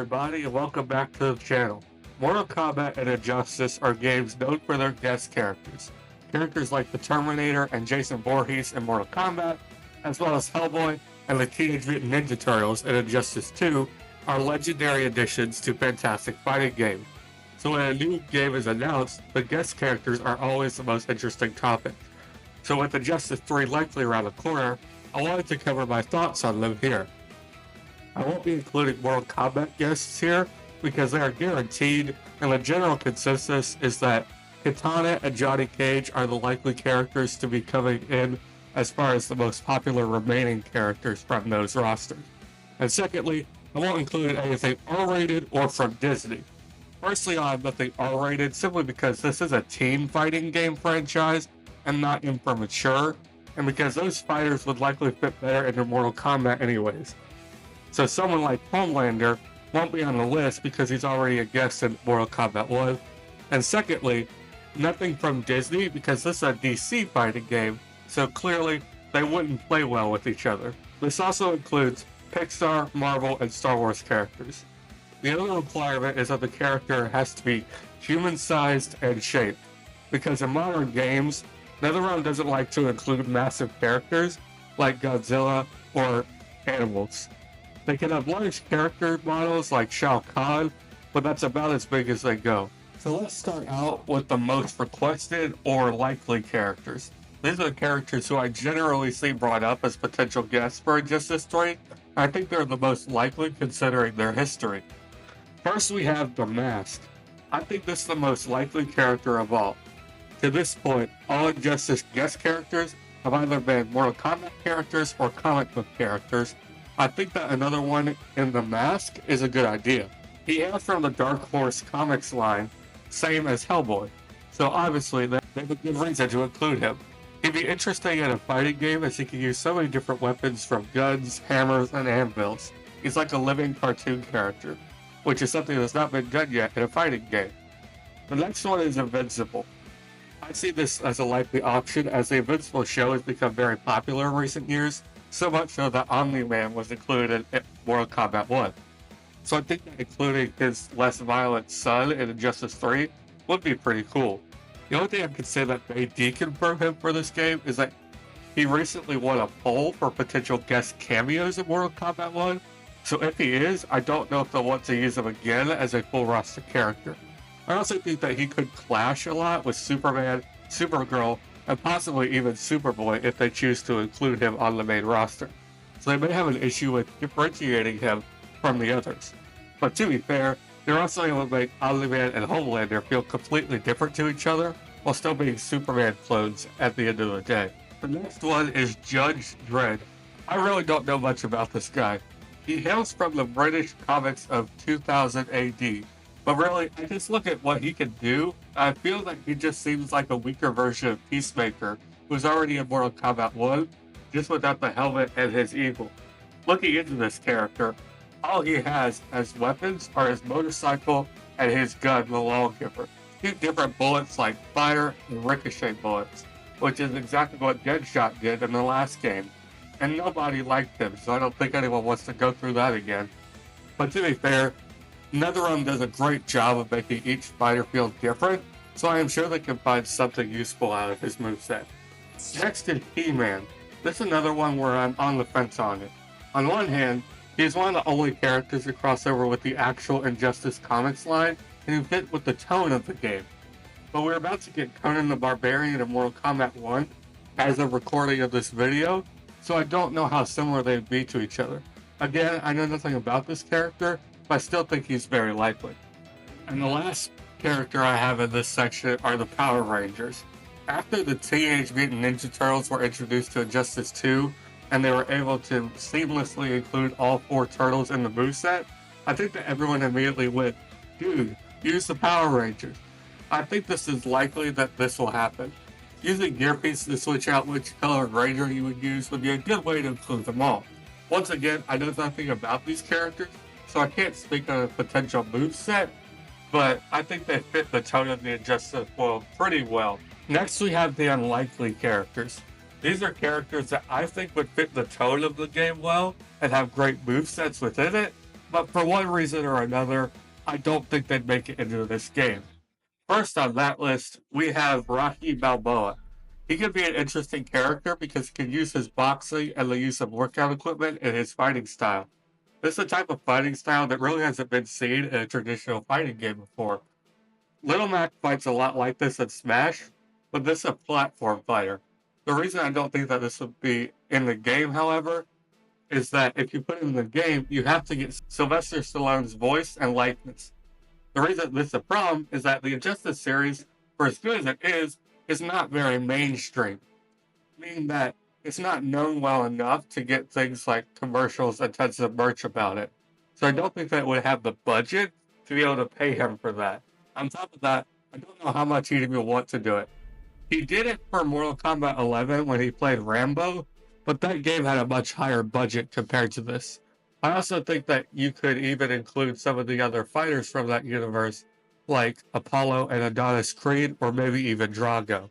everybody, and welcome back to the channel. Mortal Kombat and Injustice are games known for their guest characters. Characters like the Terminator and Jason Voorhees in Mortal Kombat, as well as Hellboy and the Teenage Mutant Ninja Turtles in Injustice 2, are legendary additions to fantastic fighting games. So when a new game is announced, the guest characters are always the most interesting topic. So with Injustice 3 likely around the corner, I wanted to cover my thoughts on them here. I won't be including Mortal Kombat guests here because they are guaranteed, and the general consensus is that Kitana and Johnny Cage are the likely characters to be coming in as far as the most popular remaining characters from those rosters. And secondly, I won't include anything R-rated or from Disney. Firstly, I have nothing R-rated simply because this is a teen fighting game franchise and not in for mature, and because those fighters would likely fit better into Mortal Kombat anyways. So someone like Homelander won't be on the list because he's already a guest in Mortal Kombat 1. And secondly, nothing from Disney because this is a DC fighting game, so clearly they wouldn't play well with each other. This also includes Pixar, Marvel, and Star Wars characters. The other requirement is that the character has to be human-sized and shaped, because in modern games, NetherRealm doesn't like to include massive characters like Godzilla or animals. They can have large character models like Shao Kahn, but that's about as big as they go. So let's start out with the most requested or likely characters. These are the characters who I generally see brought up as potential guests for Injustice 3. I think they're the most likely considering their history. First we have The Mask. I think this is the most likely character of all. To this point, all Injustice guest characters have either been Mortal Kombat characters or comic book characters. I think that another one in The Mask is a good idea. He hails from the Dark Horse Comics line, same as Hellboy, so obviously they have a good reason to include him. He'd be interesting in a fighting game as he can use so many different weapons from guns, hammers, and anvils. He's like a living cartoon character, which is something that's not been done yet in a fighting game. The next one is Invincible. I see this as a likely option as the Invincible show has become very popular in recent years, so much so that Omni-Man was included in Mortal Kombat 1. So I think that including his less violent son in Injustice 3 would be pretty cool. The only thing I can say that may deconfirm him for this game is that he recently won a poll for potential guest cameos in Mortal Kombat 1, so if he is, I don't know if they'll want to use him again as a full roster character. I also think that he could clash a lot with Superman, Supergirl, and possibly even Superboy if they choose to include him on the main roster. So they may have an issue with differentiating him from the others. But to be fair, they're also able to make Omni-Man and Homelander feel completely different to each other, while still being Superman clones at the end of the day. The next one is Judge Dredd. I really don't know much about this guy. He hails from the British comics of 2000 AD, but really, I just look at what he can do. I feel like he just seems like a weaker version of Peacemaker, who's already in Mortal Kombat 1, just without the helmet and his evil. Looking into this character, all he has as weapons are his motorcycle and his gun, the Lawgiver. Shoot different bullets like fire and ricochet bullets, which is exactly what Deadshot did in the last game. And nobody liked him, so I don't think anyone wants to go through that again. But to be fair, NetherRealm does a great job of making each fighter feel different, so I am sure they can find something useful out of his moveset. Next is He-Man. This is another one where I'm on the fence on it. On one hand, he is one of the only characters to cross over with the actual Injustice Comics line, and who fit with the tone of the game. But we're about to get Conan the Barbarian in Mortal Kombat 1 as a recording of this video, so I don't know how similar they'd be to each other. Again, I know nothing about this character, but I still think he's very likely. And the last character I have in this section are the Power Rangers. After the Teenage Mutant Ninja Turtles were introduced to Injustice 2, and they were able to seamlessly include all 4 turtles in the moveset, I think that everyone immediately went, dude, use the Power Rangers. I think this is likely that this will happen. Using gear pieces to switch out which color Ranger you would use would be a good way to include them all. Once again, I know nothing about these characters, so I can't speak on a potential moveset, but I think they fit the tone of the Injustice world pretty well. Next we have the unlikely characters. These are characters that I think would fit the tone of the game well and have great movesets within it, but for one reason or another, I don't think they'd make it into this game. First on that list, we have Rocky Balboa. He could be an interesting character because he can use his boxing and the use of workout equipment in his fighting style. This is a type of fighting style that really hasn't been seen in a traditional fighting game before. Little Mac fights a lot like this in Smash, but this is a platform fighter. The reason I don't think that this would be in the game, however, is that if you put it in the game, you have to get Sylvester Stallone's voice and likeness. The reason this is a problem is that the Injustice series, for as good as it is not very mainstream, meaning that it's not known well enough to get things like commercials and tons of merch about it. So I don't think that it would have the budget to be able to pay him for that. On top of that, I don't know how much he'd even want to do it. He did it for Mortal Kombat 11 when he played Rambo, but that game had a much higher budget compared to this. I also think that you could even include some of the other fighters from that universe, like Apollo and Adonis Creed, or maybe even Drago.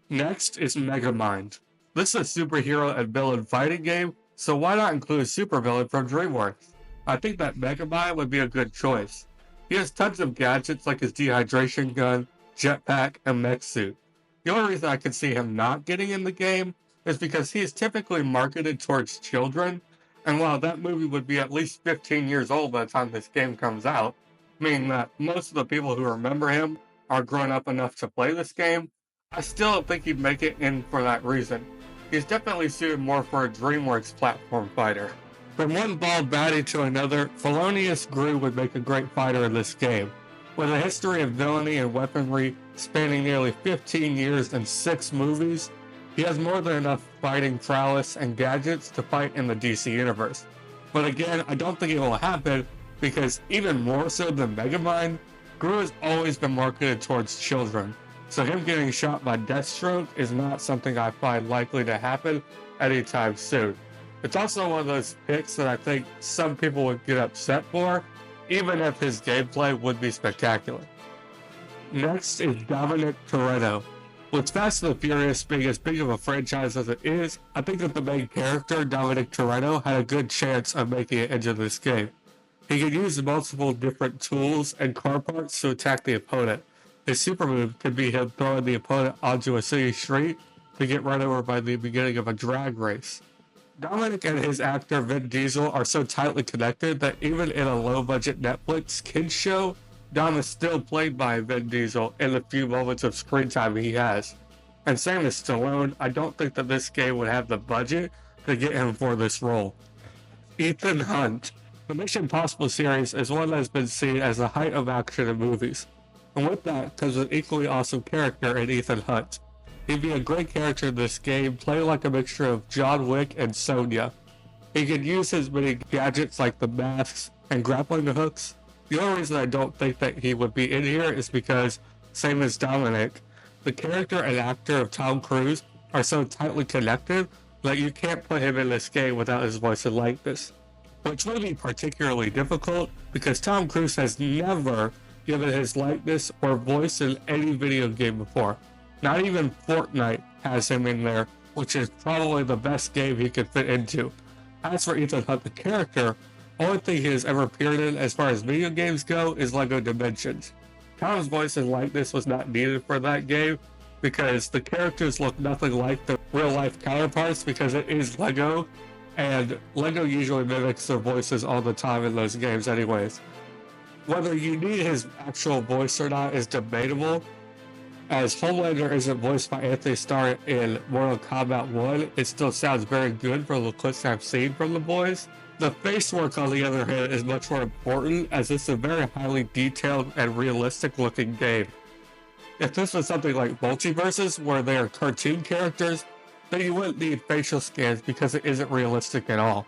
Next is Megamind. This is a superhero and villain fighting game, so why not include a supervillain from DreamWorks? I think that Megamind would be a good choice. He has tons of gadgets like his dehydration gun, jetpack, and mech suit. The only reason I can see him not getting in the game is because he is typically marketed towards children, and while that movie would be at least 15 years old by the time this game comes out, meaning that most of the people who remember him are grown up enough to play this game, I still don't think he'd make it in for that reason. He's definitely suited more for a DreamWorks platform fighter. From one bald baddie to another, Felonious Gru would make a great fighter in this game. With a history of villainy and weaponry spanning nearly 15 years and 6 movies, he has more than enough fighting prowess and gadgets to fight in the DC universe. But again, I don't think it will happen because even more so than Megamind, Gru has always been marketed towards children. So him getting shot by Deathstroke is not something I find likely to happen anytime soon. It's also one of those picks that I think some people would get upset for, even if his gameplay would be spectacular. Next is Dominic Toretto. With Fast and the Furious being as big of a franchise as it is, I think that the main character, Dominic Toretto, had a good chance of making it into this game. He could use multiple different tools and car parts to attack the opponent. His super move could be him throwing the opponent onto a city street to get run over by the beginning of a drag race. Dominic and his actor Vin Diesel are so tightly connected that even in a low-budget Netflix kids show, Dom is still played by Vin Diesel in the few moments of screen time he has. And same as Stallone, I don't think that this game would have the budget to get him for this role. Ethan Hunt. The Mission Impossible series is one that has been seen as the height of action in movies. And with that comes an equally awesome character in Ethan Hunt. He'd be a great character in this game, playing like a mixture of John Wick and Sonya. He could use his many gadgets like the masks and grappling hooks. The only reason I don't think that he would be in here is because, same as Dominic, the character and actor of Tom Cruise are so tightly connected that you can't put him in this game without his voice and likeness. Which would be particularly difficult because Tom Cruise has never given his likeness or voice in any video game before. Not even Fortnite has him in there, which is probably the best game he could fit into. As for Ethan Hunt, the character, only thing he has ever appeared in as far as video games go is LEGO Dimensions. Tom's voice and likeness was not needed for that game because the characters look nothing like the real-life counterparts because it is LEGO, and LEGO usually mimics their voices all the time in those games anyways. Whether you need his actual voice or not is debatable, as Homelander isn't voiced by Anthony Starr in Mortal Kombat 1, it still sounds very good for the clips I've seen from the boys. The face work, on the other hand, is much more important, as it's a very highly detailed and realistic looking game. If this was something like Multiverses, where they are cartoon characters, then you wouldn't need facial scans because it isn't realistic at all.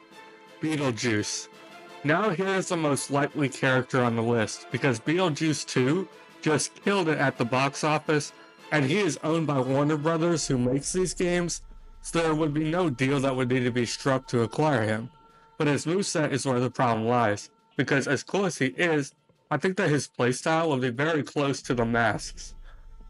Beetlejuice. Now here is the most likely character on the list, because Beetlejuice 2 just killed it at the box office, and he is owned by Warner Brothers, who makes these games, so there would be no deal that would need to be struck to acquire him. But his moveset is where the problem lies, because as cool as he is, I think that his playstyle will be very close to the masks.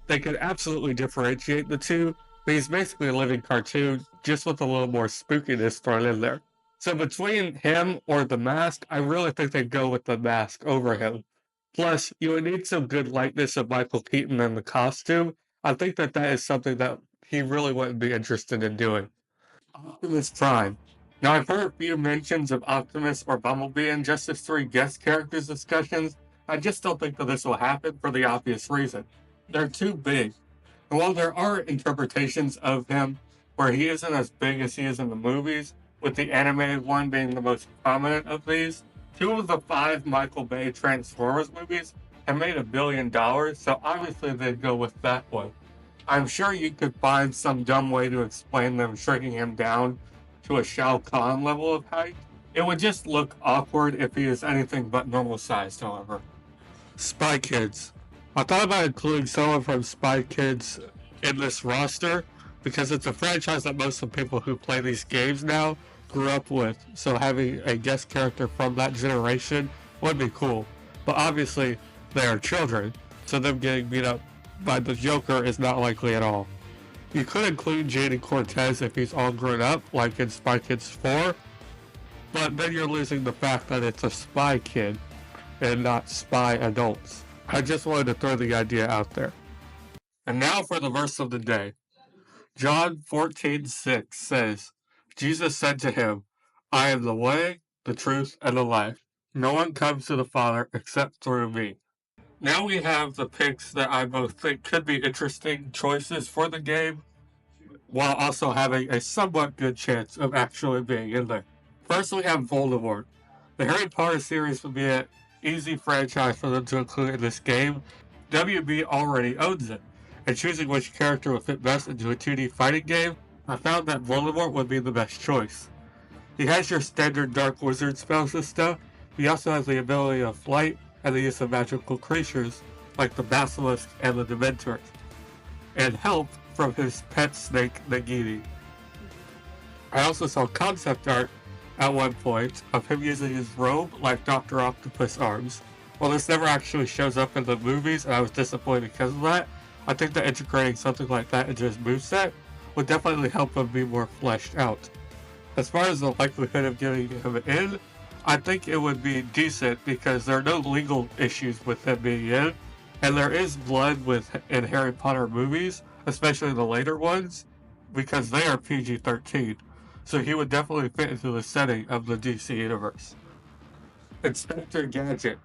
They could absolutely differentiate the two, but he's basically a living cartoon, just with a little more spookiness thrown in there. So between him or the mask, I really think they'd go with the mask over him. Plus, you would need some good likeness of Michael Keaton in the costume. I think that is something that he really wouldn't be interested in doing. Optimus Prime. Now, I've heard a few mentions of Optimus or Bumblebee in Justice 3 guest characters discussions. I just don't think that this will happen for the obvious reason. They're too big. And while there are interpretations of him where he isn't as big as he is in the movies, with the animated one being the most prominent of these, two of the five Michael Bay Transformers movies have made $1 billion, so obviously they'd go with that one. I'm sure you could find some dumb way to explain them shrinking him down to a Shao Kahn level of height. It would just look awkward if he is anything but normal sized, however. Spy Kids. I thought about including someone from Spy Kids in this roster because it's a franchise that most of the people who play these games now grew up with, so having a guest character from that generation would be cool. But obviously, they are children, so them getting beat up by the Joker is not likely at all. You could include J.D. Cortez if he's all grown up, like in Spy Kids 4, but then you're losing the fact that it's a spy kid and not spy adults. I just wanted to throw the idea out there. And now for the verse of the day. John 14:6 says, Jesus said to him, I am the way, the truth, and the life. No one comes to the Father except through me. Now we have the picks that I both think could be interesting choices for the game, while also having a somewhat good chance of actually being in there. First, we have Voldemort. The Harry Potter series would be an easy franchise for them to include in this game. WB already owns it, and choosing which character would fit best into a 2D fighting game, I found that Voldemort would be the best choice. He has your standard dark wizard spells and stuff. He also has the ability of flight and the use of magical creatures like the Basilisk and the Dementors, and help from his pet snake Nagini. I also saw concept art at one point of him using his robe like Dr. Octopus arms. While this never actually shows up in the movies and I was disappointed because of that, I think that integrating something like that into his moveset would definitely help him be more fleshed out. As far as the likelihood of getting him in, I think it would be decent because there are no legal issues with him being in, and there is blood in Harry Potter movies, especially the later ones, because they are PG-13, so he would definitely fit into the setting of the DC universe. Inspector Gadget.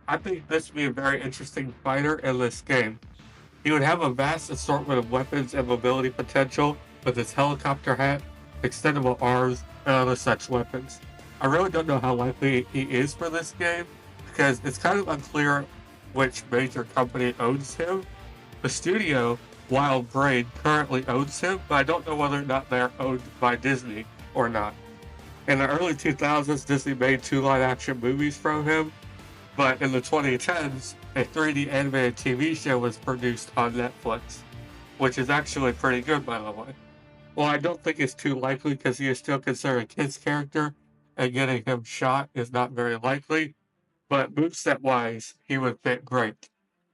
I think this would be a very interesting fighter in this game. He would have a vast assortment of weapons and mobility potential with his helicopter hat, extendable arms, and other such weapons. I really don't know how likely he is for this game, because it's kind of unclear which major company owns him. The studio, Wild Brain, currently owns him, but I don't know whether or not they're owned by Disney or not. In the early 2000s, Disney made 2 live-action movies from him, but in the 2010s, a 3D animated TV show was produced on Netflix, which is actually pretty good, by the way. Well, I don't think it's too likely because he is still considered a kid's character, and getting him shot is not very likely, but moveset-wise, he would fit great.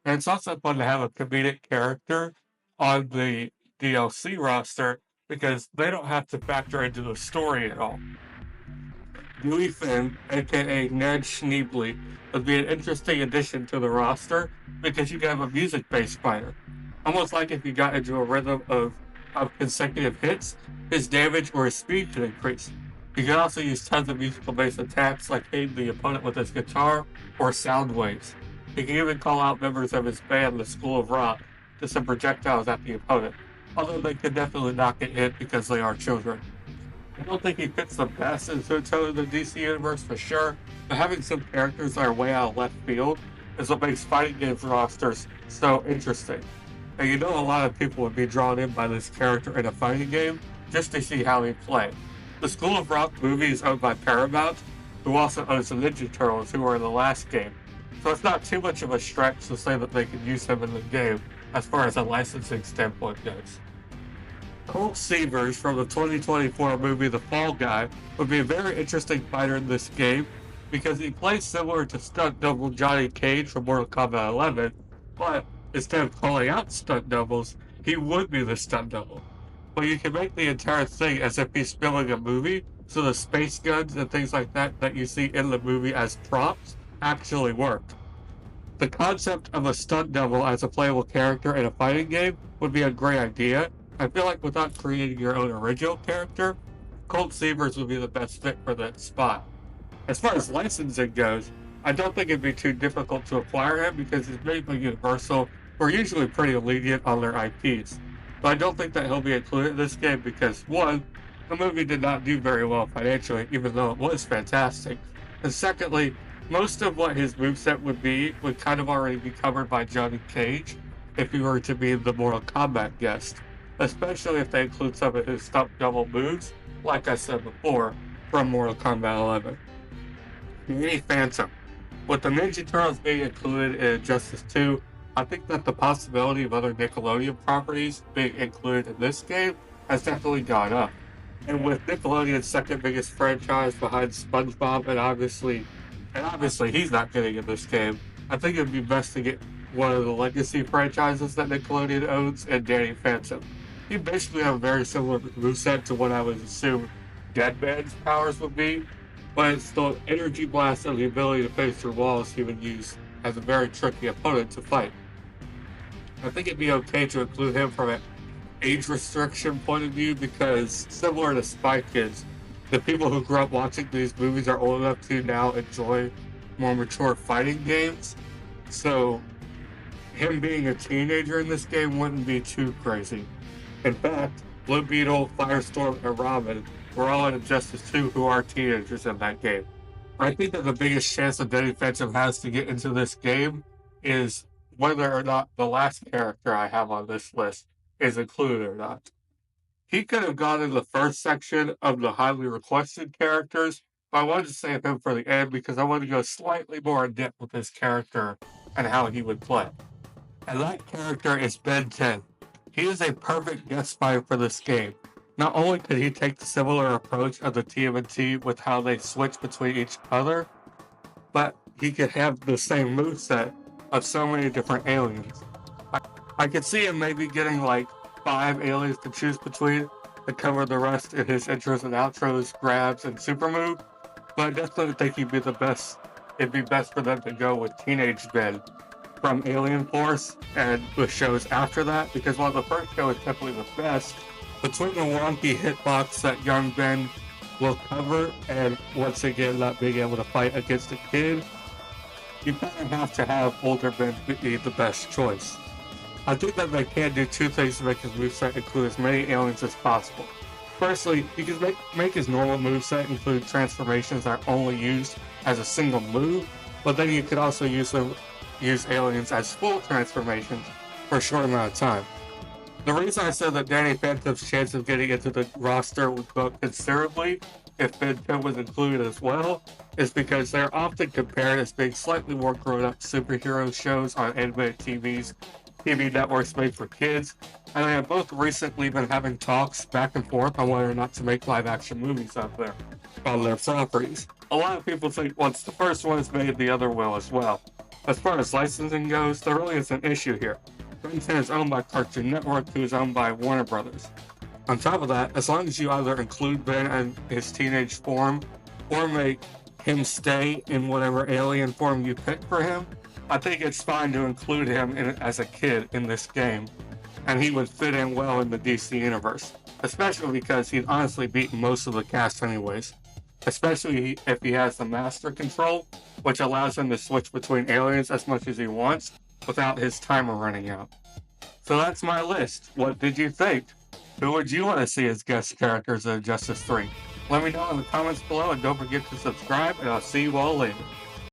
And it's also fun to have a comedic character on the DLC roster because they don't have to factor into the story at all. Dewey Finn, aka Ned Schneebly, would be an interesting addition to the roster because you can have a music-based fighter. Almost like if you got into a rhythm of consecutive hits, his damage or his speed could increase. You can also use tons of musical-based attacks like hitting the opponent with his guitar or sound waves. He can even call out members of his band, the School of Rock, to send projectiles at the opponent, although they could definitely not get hit because they are children. I don't think he fits the best into the DC universe for sure, but having some characters that are way out of left field is what makes fighting games rosters so interesting. And you know a lot of people would be drawn in by this character in a fighting game just to see how he plays. The School of Rock movie is owned by Paramount, who also owns the Ninja Turtles, who were in the last game. So it's not too much of a stretch to say that they can use him in the game as far as a licensing standpoint goes. Colt Seavers from the 2024 movie The Fall Guy would be a very interesting fighter in this game because he plays similar to stunt double Johnny Cage from Mortal Kombat 11, but instead of calling out stunt doubles, he would be the stunt double. But you can make the entire thing as if he's filming a movie, So the space guns and things like that that you see in the movie as props actually worked. The concept of a stunt double as a playable character in a fighting game would be a great idea. I feel like without creating your own original character, Colt Sievers would be the best fit for that spot. As far as licensing goes, I don't think it'd be too difficult to acquire him because he's made by Universal, who are usually pretty lenient on their IPs. But I don't think that he'll be included in this game because, one, the movie did not do very well financially, even though it was fantastic. And secondly, most of what his moveset would kind of already be covered by Johnny Cage if he were to be the Mortal Kombat guest, especially if they include some of his stunt double moves, like I said before, from Mortal Kombat 11. Danny Phantom. With the Ninja Turtles being included in Injustice 2, I think that the possibility of other Nickelodeon properties being included in this game has definitely gone up. And with Nickelodeon's second biggest franchise behind SpongeBob and obviously he's not getting in this game, I think it'd be best to get one of the legacy franchises that Nickelodeon owns and Danny Phantom. He basically have a very similar moveset to what I would assume Deadman's powers would be, but it's the energy blast and the ability to face through walls he would use as a very tricky opponent to fight. I think it'd be okay to include him from an age restriction point of view because, similar to Spy Kids, the people who grew up watching these movies are old enough to now enjoy more mature fighting games. So, him being a teenager in this game wouldn't be too crazy. In fact, Blue Beetle, Firestorm, and Robin were all in Injustice 2 who are teenagers in that game. I think that the biggest chance that Danny Phantom has to get into this game is whether or not the last character I have on this list is included or not. He could have gone in the first section of the highly requested characters, but I wanted to save him for the end because I wanted to go slightly more in depth with his character and how he would play. And that character is Ben 10. He is a perfect guest fighter for this game. Not only could he take the similar approach of the TMNT with how they switch between each other, but he could have the same moveset of so many different aliens. I could see him maybe getting like 5 aliens to choose between to cover the rest in his intros and outros, grabs, and super move, but I definitely think it'd be best for them to go with Teenage Ben from Alien Force and the shows after that, because while the first show is definitely the best, between the wonky hitbox that young Ben will cover and once again not being able to fight against a kid, you kind of have to have older Ben be the best choice. I think that they can do two things to make his moveset include as many aliens as possible. Firstly, you can make his normal moveset include transformations that are only used as a single move, but then you could also use aliens as full transformations for a short amount of time. The reason I said that Danny Phantom's chance of getting into the roster would go up considerably if Ben 10 was included as well is because they're often compared as being slightly more grown-up superhero shows on animated TV networks made for kids, and they have both recently been having talks back and forth on whether or not to make live-action movies out there on their properties. A lot of people think once the first one is made, the other will as well. As far as licensing goes, there really is an issue here. Ben 10 is owned by Cartoon Network, who is owned by Warner Brothers. On top of that, as long as you either include Ben in his teenage form, or make him stay in whatever alien form you pick for him, I think it's fine to include him as a kid in this game, and he would fit in well in the DC universe, especially because he'd honestly beaten most of the cast anyways, especially if he has the Master Control, which allows him to switch between aliens as much as he wants without his timer running out. So that's my list. What did you think? Who would you want to see as guest characters in Injustice 3? Let me know in the comments below, and don't forget to subscribe, and I'll see you all later.